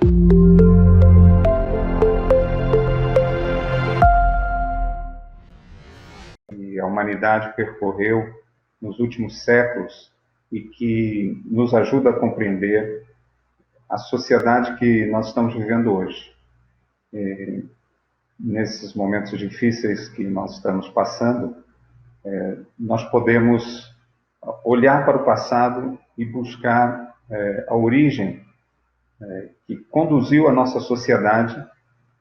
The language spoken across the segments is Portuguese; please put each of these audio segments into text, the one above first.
Que a humanidade percorreu nos últimos séculos e que nos ajuda a compreender a sociedade que nós estamos vivendo hoje. Nesses momentos difíceis que nós estamos passando, nós podemos olhar para o passado e buscar a origem que conduziu a nossa sociedade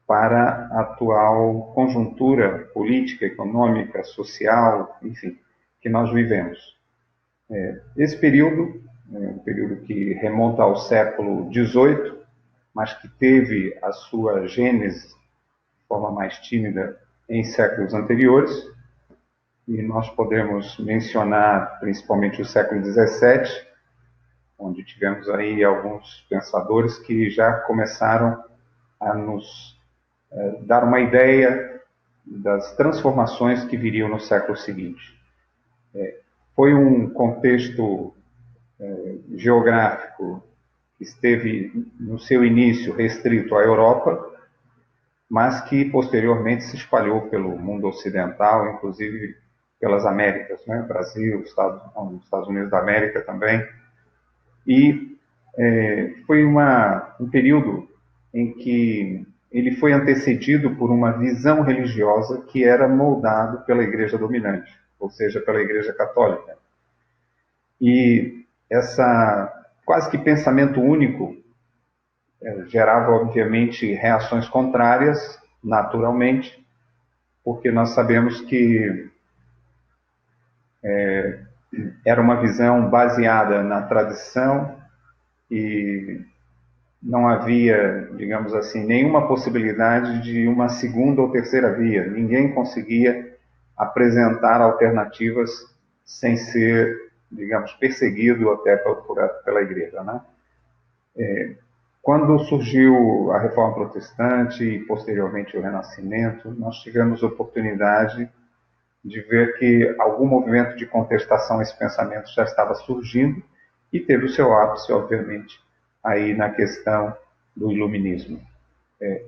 para a atual conjuntura política, econômica, social, enfim, que nós vivemos. Esse período, um período que remonta ao século XVIII, mas que teve a sua gênese de forma mais tímida em séculos anteriores, e nós podemos mencionar principalmente o século XVII, onde tivemos aí alguns pensadores que já começaram a nos dar uma ideia das transformações que viriam no século seguinte. Foi um contexto geográfico que esteve no seu início restrito à Europa, mas que posteriormente se espalhou pelo mundo ocidental, inclusive pelas Américas, né? Brasil, Estados Unidos da América também. E foi um período em que ele foi antecedido por uma visão religiosa que era moldado pela Igreja dominante, ou seja, pela Igreja Católica. E essa quase que pensamento único gerava, obviamente, reações contrárias, naturalmente, porque nós sabemos que era uma visão baseada na tradição e não havia, digamos assim, nenhuma possibilidade de uma segunda ou terceira via. Ninguém conseguia apresentar alternativas sem ser, digamos, perseguido até pela Igreja, né? Quando surgiu a Reforma Protestante e posteriormente o Renascimento, nós tivemos oportunidade de ver que algum movimento de contestação a esse pensamento já estava surgindo e teve o seu ápice, obviamente, aí na questão do iluminismo.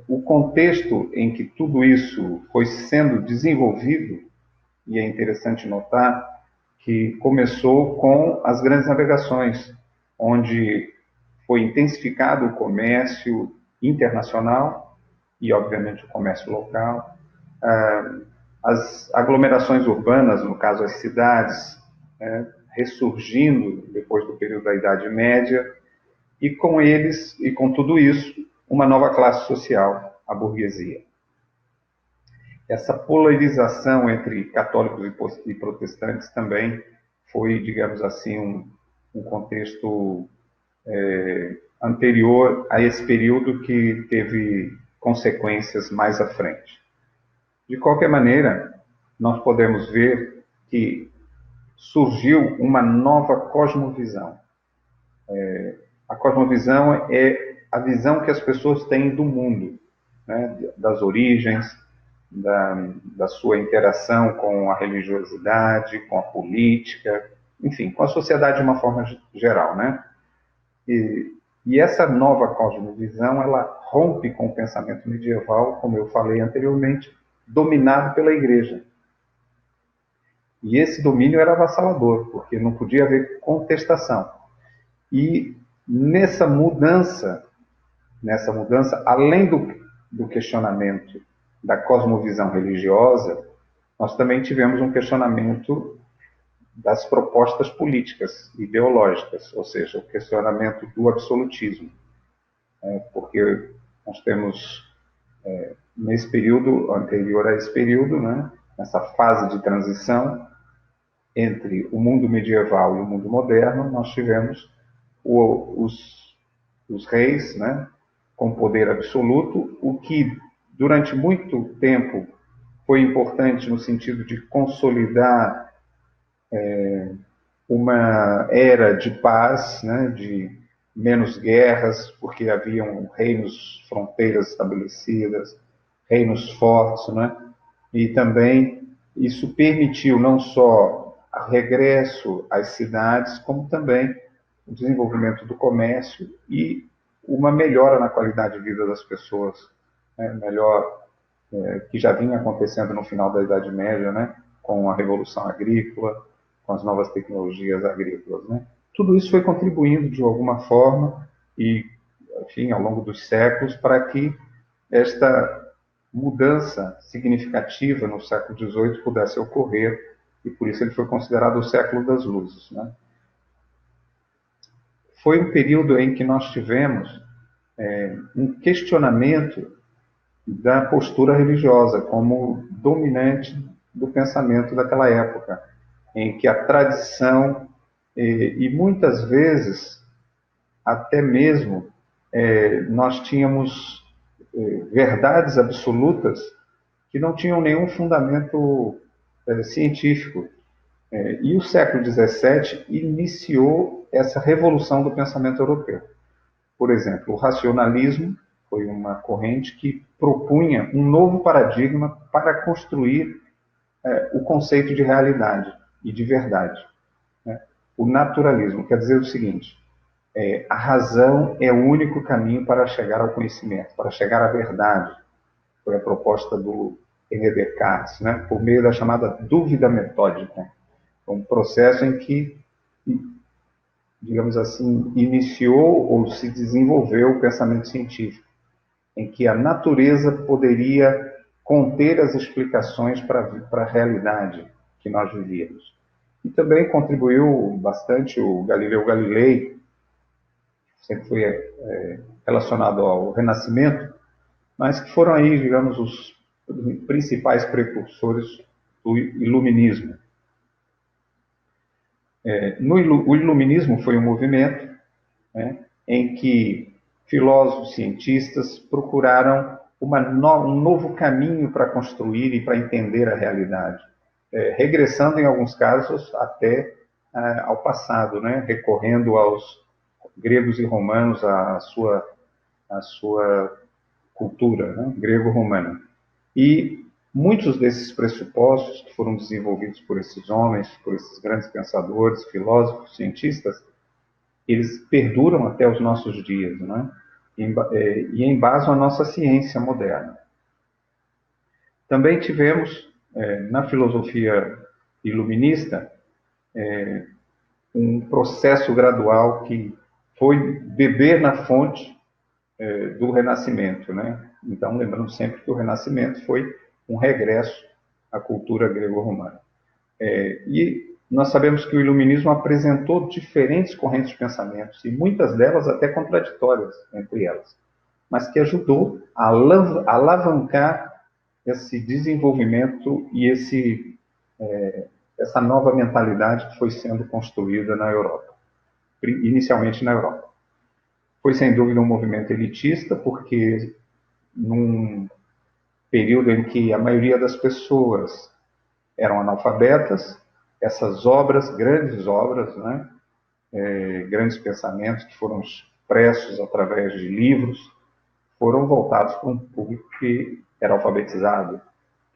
O contexto em que tudo isso foi sendo desenvolvido, e é interessante notar que começou com as grandes navegações, onde foi intensificado o comércio internacional e, obviamente, o comércio local. As aglomerações urbanas, no caso as cidades, ressurgindo depois do período da Idade Média, e com eles, e com tudo isso, uma nova classe social, a burguesia. Essa polarização entre católicos e protestantes também foi, digamos assim, um contexto anterior a esse período que teve consequências mais à frente. De qualquer maneira, nós podemos ver que surgiu uma nova cosmovisão. A cosmovisão é a visão que as pessoas têm do mundo, né? Das origens, da sua interação com a religiosidade, com a política, enfim, com a sociedade de uma forma geral, né? E essa nova cosmovisão, ela rompe com o pensamento medieval, como eu falei anteriormente, dominado pela Igreja. E esse domínio era avassalador, porque não podia haver contestação. E nessa mudança, além do questionamento da cosmovisão religiosa, nós também tivemos um questionamento das propostas políticas, ideológicas, ou seja, o questionamento do absolutismo. Porque nós temos, nesse período, anterior a esse período, né, nessa fase de transição entre o mundo medieval e o mundo moderno, nós tivemos os reis, né, com poder absoluto, o que durante muito tempo foi importante no sentido de consolidar uma era de paz, né, de menos guerras, porque haviam reinos, fronteiras estabelecidas, reinos fortes, né, e também isso permitiu não só o regresso às cidades, como também o desenvolvimento do comércio e uma melhora na qualidade de vida das pessoas, né? Melhor que já vinha acontecendo no final da Idade Média, né? Com a Revolução Agrícola, com as novas tecnologias agrícolas, né? Tudo isso foi contribuindo de alguma forma e, enfim, ao longo dos séculos, para que esta mudança significativa no século XVIII pudesse ocorrer, e por isso ele foi considerado o século das luzes, né? Foi um período em que nós tivemos um questionamento da postura religiosa como dominante do pensamento daquela época, em que a tradição e muitas vezes até mesmo nós tínhamos verdades absolutas que não tinham nenhum fundamento científico. E o século XVII iniciou essa revolução do pensamento europeu. Por exemplo, o racionalismo foi uma corrente que propunha um novo paradigma para construir o conceito de realidade e de verdade, né? O naturalismo quer dizer o seguinte: a razão é o único caminho para chegar ao conhecimento, para chegar à verdade. Foi a proposta do René Descartes, né? Por meio da chamada dúvida metódica. Foi um processo em que, digamos assim, iniciou ou se desenvolveu o pensamento científico, em que a natureza poderia conter as explicações para a realidade que nós vivíamos. E também contribuiu bastante o Galileu Galilei, que sempre foi relacionado ao Renascimento, mas que foram aí, digamos, os principais precursores do Iluminismo. O Iluminismo foi um movimento, né, em que filósofos, cientistas procuraram um novo caminho para construir e para entender a realidade, regressando em alguns casos até ao passado, né, recorrendo aos gregos e romanos, à sua cultura, né, grego-romana. E muitos desses pressupostos que foram desenvolvidos por esses homens, por esses grandes pensadores, filósofos, cientistas, eles perduram até os nossos dias, né? E embasam a nossa ciência moderna. Também tivemos, na filosofia iluminista, um processo gradual que foi beber na fonte do Renascimento, né? Então, lembrando sempre que o Renascimento foi um regresso à cultura grego-romana. E nós sabemos que o Iluminismo apresentou diferentes correntes de pensamentos, e muitas delas até contraditórias entre elas, mas que ajudou a alavancar esse desenvolvimento e essa nova mentalidade que foi sendo construída na Europa, inicialmente na Europa. Foi, sem dúvida, um movimento elitista, porque num período em que a maioria das pessoas eram analfabetas, essas obras, grandes obras, né, grandes pensamentos que foram expressos através de livros, foram voltados para um público que era alfabetizado,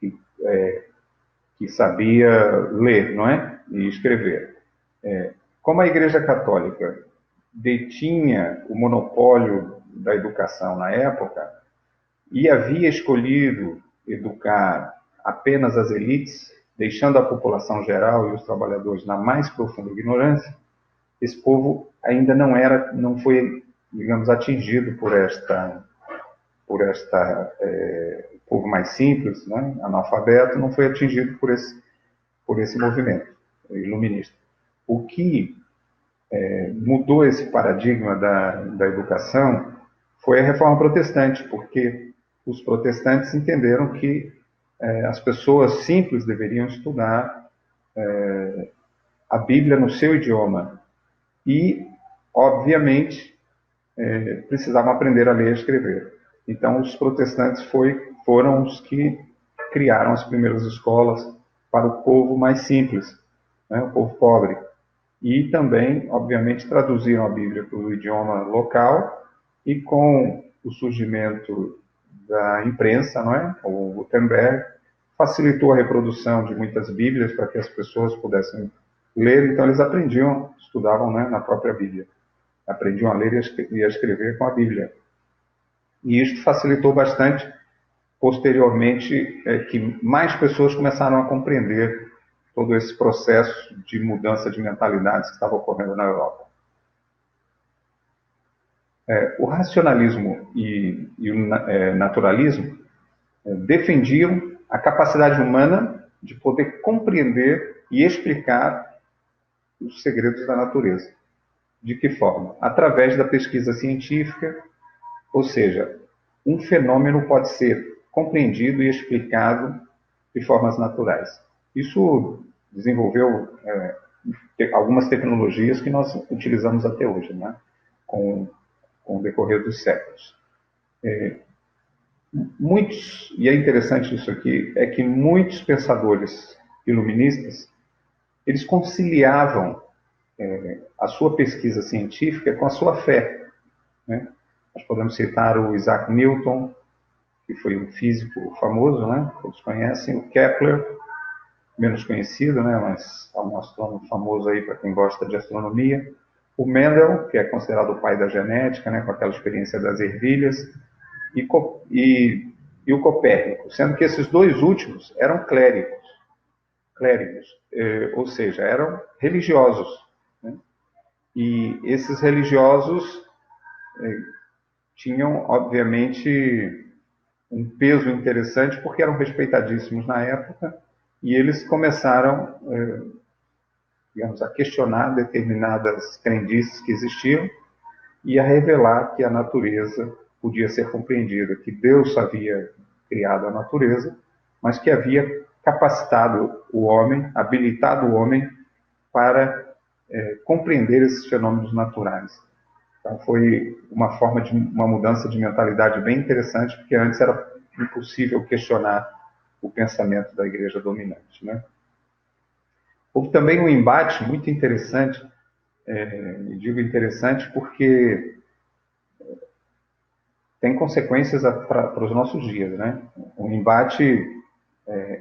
que sabia ler, não é? E escrever. Como a Igreja Católica detinha o monopólio da educação na época e havia escolhido educar apenas as elites, deixando a população geral e os trabalhadores na mais profunda ignorância, esse povo ainda não foi, digamos, atingido por esta povo mais simples, né, analfabeto, não foi atingido por esse movimento iluminista. O que mudou esse paradigma da educação foi a Reforma Protestante, porque os protestantes entenderam que as pessoas simples deveriam estudar a Bíblia no seu idioma e, obviamente, precisavam aprender a ler e escrever. Então, os protestantes foram os que criaram as primeiras escolas para o povo mais simples, né, o povo pobre. E também, obviamente, traduziram a Bíblia para o idioma local, e com o surgimento da imprensa, não é? O Gutenberg facilitou a reprodução de muitas Bíblias para que as pessoas pudessem ler, então eles aprendiam, estudavam, né, na própria Bíblia. aprendiam a ler e a escrever com a Bíblia. E isto facilitou bastante, posteriormente, que mais pessoas começaram a compreender todo esse processo de mudança de mentalidades que estava ocorrendo na Europa. O racionalismo e o naturalismo defendiam a capacidade humana de poder compreender e explicar os segredos da natureza. De que forma? Através da pesquisa científica, ou seja, um fenômeno pode ser compreendido e explicado de formas naturais. Isso desenvolveu algumas tecnologias que nós utilizamos até hoje, né? com o decorrer dos séculos. Muitos, e é interessante isso aqui, é que muitos pensadores iluministas, eles conciliavam a sua pesquisa científica com a sua fé, né? Nós podemos citar o Isaac Newton, que foi um físico famoso, né? Todos conhecem, o Kepler, menos conhecido, né? Mas é um astrônomo famoso aí para quem gosta de astronomia. O Mendel, que é considerado o pai da genética, né? Com aquela experiência das ervilhas, e o Copérnico, sendo que esses dois últimos eram clérigos, ou seja, eram religiosos, né? E esses religiosos tinham, obviamente, um peso interessante porque eram respeitadíssimos na época e eles começaram, digamos, a questionar determinadas crendices que existiam e a revelar que a natureza podia ser compreendida, que Deus havia criado a natureza, mas que havia capacitado o homem, habilitado o homem para compreender esses fenômenos naturais. Então foi uma forma de uma mudança de mentalidade bem interessante, porque antes era impossível questionar o pensamento da igreja dominante, né? Houve também um embate muito interessante, e digo interessante porque tem consequências para os nossos dias, né? Um embate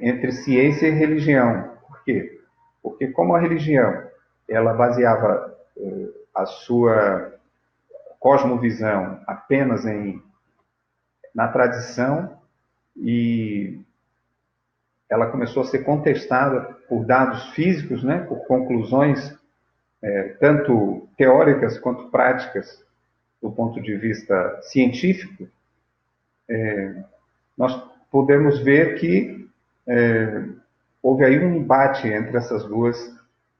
entre ciência e religião. Por quê? Porque como a religião ela baseava a sua cosmovisão apenas na tradição e ela começou a ser contestada por dados físicos, né? Por conclusões tanto teóricas quanto práticas do ponto de vista científico, nós podemos ver que houve aí um embate entre essas duas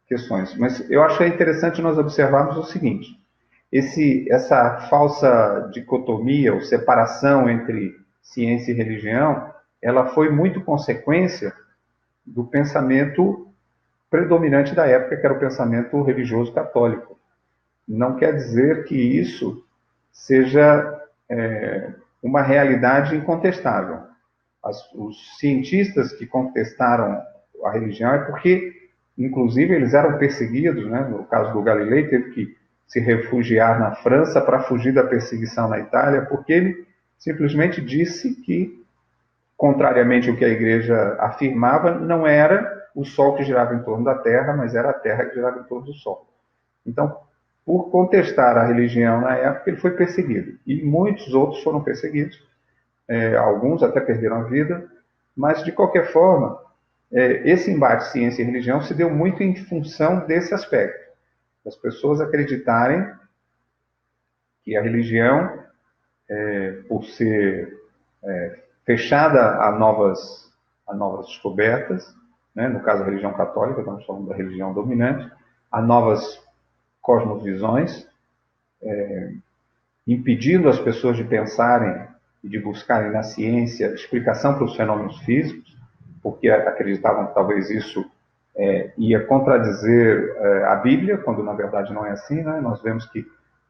questões. Mas eu acho interessante nós observarmos o seguinte: essa falsa dicotomia ou separação entre ciência e religião, ela foi muito consequência do pensamento predominante da época, que era o pensamento religioso católico. Não quer dizer que isso seja uma realidade incontestável. Os cientistas que contestaram a religião é porque, inclusive, eles eram perseguidos, né? No caso do Galileu, teve que se refugiar na França para fugir da perseguição na Itália, porque ele simplesmente disse que, contrariamente ao que a igreja afirmava, não era o Sol que girava em torno da Terra, mas era a Terra que girava em torno do Sol. Então, por contestar a religião na época, ele foi perseguido. E muitos outros foram perseguidos, alguns até perderam a vida, mas, de qualquer forma, esse embate ciência e religião se deu muito em função desse aspecto. As pessoas acreditarem que a religião, por ser fechada a novas descobertas, né? No caso a religião católica, estamos falando da religião dominante, a novas cosmovisões, impedindo as pessoas de pensarem e de buscarem na ciência explicação para os fenômenos físicos, porque acreditavam que talvez isso ia contradizer a Bíblia, quando na verdade não é assim, né? Nós vemos que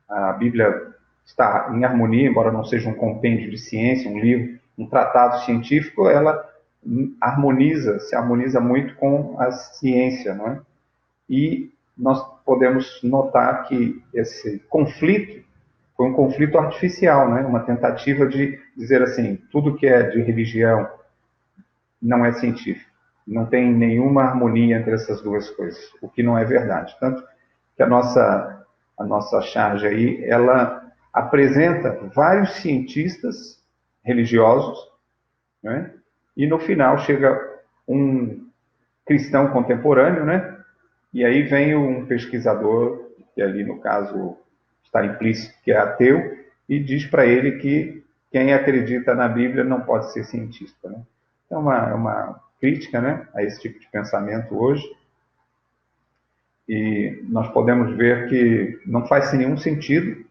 a Bíblia está em harmonia, embora não seja um compêndio de ciência, um livro, um tratado científico, ela se harmoniza muito com a ciência, não é? E nós podemos notar que esse conflito foi um conflito artificial, né? Uma tentativa de dizer assim, tudo que é de religião não é científico. Não tem nenhuma harmonia entre essas duas coisas, o que não é verdade. Tanto que a nossa a nossa charge aí, ela apresenta vários cientistas religiosos, né? E no final chega um cristão contemporâneo, né? E aí vem um pesquisador, que ali no caso está implícito que é ateu, e diz para ele que quem acredita na Bíblia não pode ser cientista, né? É uma crítica, né, a esse tipo de pensamento hoje, e nós podemos ver que não faz nenhum sentido,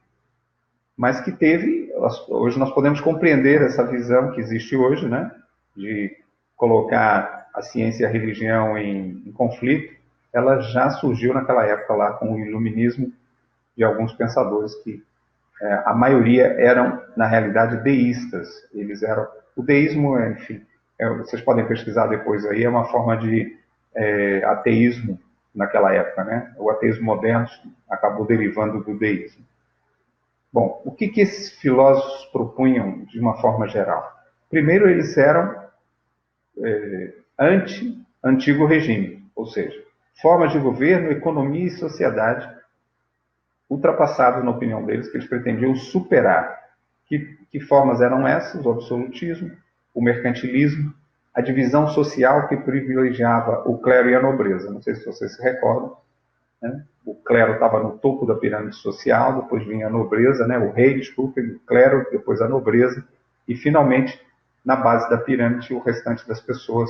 mas que teve, hoje nós podemos compreender essa visão que existe hoje, né, de colocar a ciência e a religião em conflito. Ela já surgiu naquela época lá com o iluminismo de alguns pensadores que a maioria eram, na realidade, deístas. Eles eram, o deísmo, enfim, vocês podem pesquisar depois aí, é uma forma de ateísmo naquela época, né? O ateísmo moderno acabou derivando do deísmo. Bom, o que esses filósofos propunham de uma forma geral? Primeiro, eles eram anti-antigo regime, ou seja, formas de governo, economia e sociedade ultrapassadas, na opinião deles, que eles pretendiam superar. Que formas eram essas? O absolutismo, o mercantilismo, a divisão social que privilegiava o clero e a nobreza. Não sei se vocês se recordam, né? O clero estava no topo da pirâmide social, depois vinha a nobreza, né? O rei, desculpe, o clero, depois a nobreza, e finalmente, na base da pirâmide, o restante das pessoas,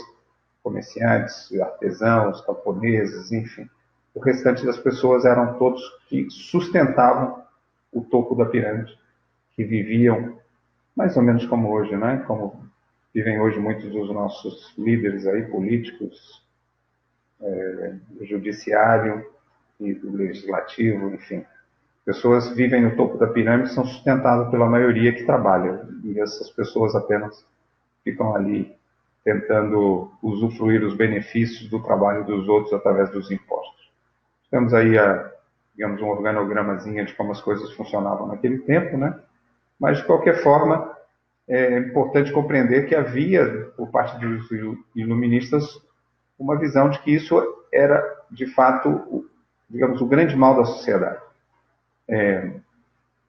comerciantes, artesãos, camponeses, enfim. O restante das pessoas eram todos que sustentavam o topo da pirâmide, que viviam mais ou menos como hoje, né? Como vivem hoje muitos dos nossos líderes aí, políticos, do judiciário e do legislativo, enfim. Pessoas vivem no topo da pirâmide, são sustentadas pela maioria que trabalha, e essas pessoas apenas ficam ali tentando usufruir os benefícios do trabalho dos outros através dos impostos. Temos aí, digamos, um organogramazinho de como as coisas funcionavam naquele tempo, né? Mas, de qualquer forma, é importante compreender que havia, por parte dos iluministas, uma visão de que isso era, de fato, digamos, o grande mal da sociedade.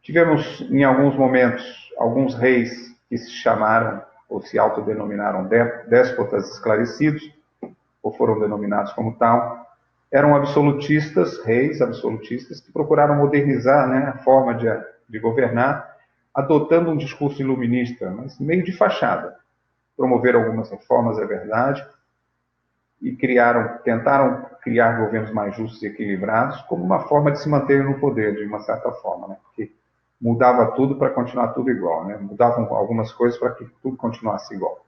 Tivemos, em alguns momentos, alguns reis que se chamaram ou se autodenominaram déspotas esclarecidos, ou foram denominados como tal. Eram absolutistas, reis absolutistas, que procuraram modernizar, né, a forma de governar, adotando um discurso iluminista, mas meio de fachada. Promoveram algumas reformas, é verdade, e tentaram criar governos mais justos e equilibrados como uma forma de se manter no poder, de uma certa forma, né? Porque mudava tudo para continuar tudo igual, né? Mudavam algumas coisas para que tudo continuasse igual.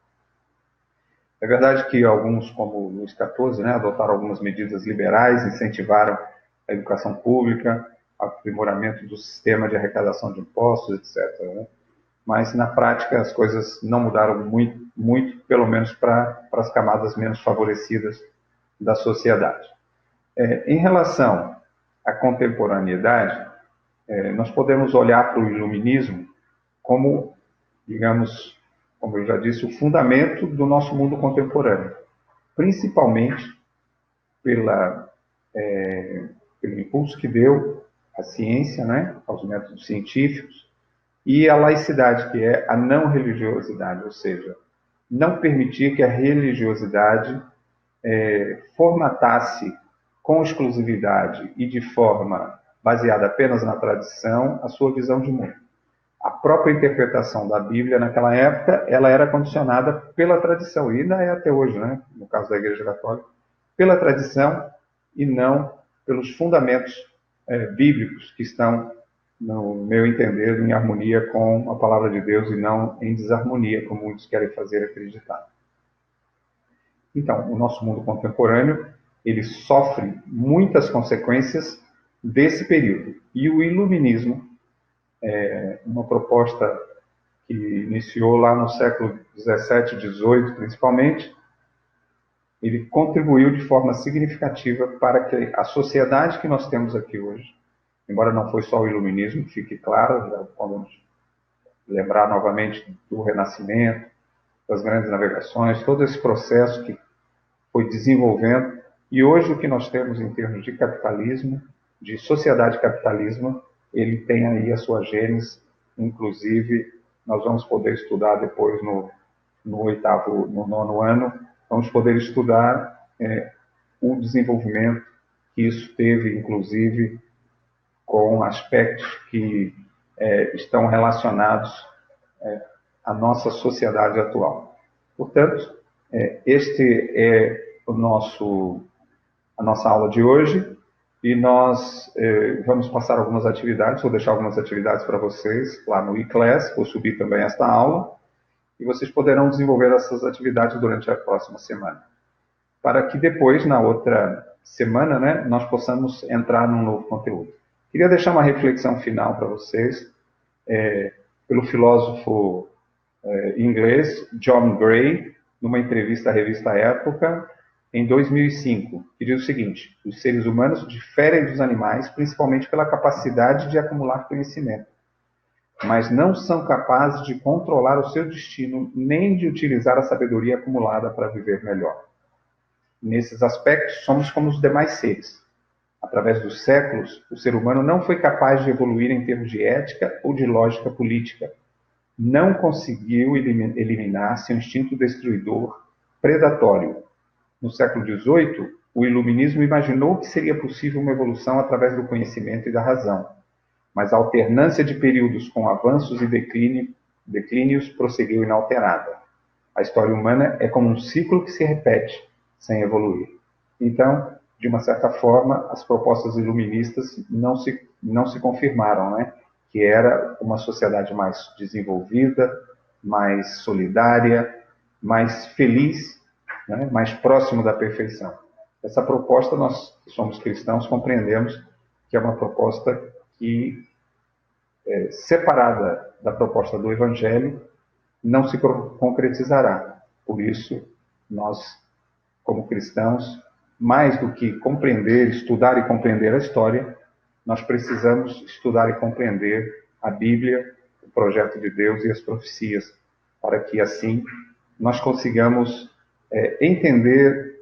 É verdade que alguns, como Luís XIV, né, adotaram algumas medidas liberais, incentivaram a educação pública, aprimoramento do sistema de arrecadação de impostos, etc., né? Mas, na prática, as coisas não mudaram muito, pelo menos para as camadas menos favorecidas da sociedade. Em relação à contemporaneidade, nós podemos olhar para o iluminismo como, digamos, como eu já disse, o fundamento do nosso mundo contemporâneo, principalmente pelo impulso que deu à ciência, né, aos métodos científicos, e a laicidade, que é a não religiosidade, ou seja, não permitir que a religiosidade formatasse com exclusividade e de forma baseada apenas na tradição a sua visão de mundo. A própria interpretação da Bíblia naquela época, ela era condicionada pela tradição, e ainda é até hoje, né? No caso da Igreja Católica, pela tradição e não pelos fundamentos bíblicos que estão, no meu entender, em harmonia com a palavra de Deus e não em desarmonia, como muitos querem fazer acreditar. Então, o nosso mundo contemporâneo, ele sofre muitas consequências desse período. E o iluminismo, uma proposta que iniciou lá no século XVII, XVIII, principalmente, ele contribuiu de forma significativa para que a sociedade que nós temos aqui hoje, embora não foi só o iluminismo, fique claro, já podemos lembrar novamente do Renascimento, das grandes navegações, todo esse processo que foi desenvolvendo, e hoje o que nós temos em termos de capitalismo de sociedade e capitalismo, ele tem aí a sua gênese, inclusive nós vamos poder estudar depois no nono ano, vamos poder estudar o desenvolvimento que isso teve, inclusive, com aspectos que estão relacionados à nossa sociedade atual. Portanto, este é a nossa aula de hoje, e nós vamos passar algumas atividades, vou deixar algumas atividades para vocês lá no eClass, vou subir também esta aula, e vocês poderão desenvolver essas atividades durante a próxima semana. Para que depois, na outra semana, né, nós possamos entrar num novo conteúdo. Queria deixar uma reflexão final para vocês, pelo filósofo inglês John Gray, numa entrevista à revista Época, em 2005, que diz o seguinte: os seres humanos diferem dos animais principalmente pela capacidade de acumular conhecimento, mas não são capazes de controlar o seu destino nem de utilizar a sabedoria acumulada para viver melhor. Nesses aspectos, somos como os demais seres. Através dos séculos, o ser humano não foi capaz de evoluir em termos de ética ou de lógica política. Não conseguiu eliminar seu instinto destruidor, predatório. No século XVIII, o iluminismo imaginou que seria possível uma evolução através do conhecimento e da razão, mas a alternância de períodos com avanços e declínios prosseguiu inalterada. A história humana é como um ciclo que se repete, sem evoluir. Então, de uma certa forma, as propostas iluministas não se confirmaram, né? Que era uma sociedade mais desenvolvida, mais solidária, mais feliz, né? Mais próximo da perfeição. Essa proposta, nós que somos cristãos compreendemos que é uma proposta que, separada da proposta do Evangelho, não se concretizará. Por isso, nós, como cristãos, mais do que compreender, estudar e compreender a história, nós precisamos estudar e compreender a Bíblia, o projeto de Deus e as profecias, para que assim nós consigamos entender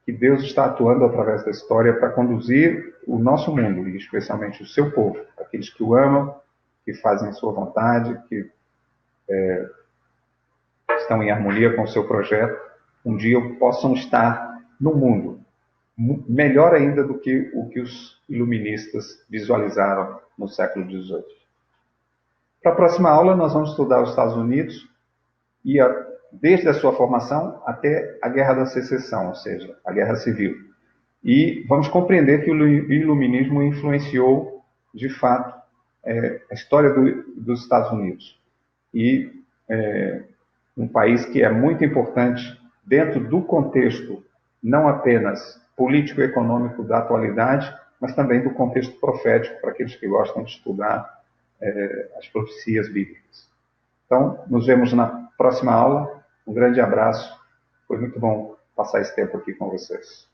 que Deus está atuando através da história para conduzir o nosso mundo, e especialmente o seu povo, aqueles que o amam, que fazem a sua vontade, que estão em harmonia com o seu projeto, um dia possam estar no mundo, melhor ainda do que o que os iluministas visualizaram no século XVIII. Para a próxima aula, nós vamos estudar os Estados Unidos e desde a sua formação até a Guerra da Secessão, ou seja, a Guerra Civil. E vamos compreender que o iluminismo influenciou, de fato, a história dos Estados Unidos. E um país que é muito importante dentro do contexto não apenas político-econômico da atualidade, mas também do contexto profético, para aqueles que gostam de estudar as profecias bíblicas. Então, nos vemos na próxima aula. Um grande abraço. Foi muito bom passar esse tempo aqui com vocês.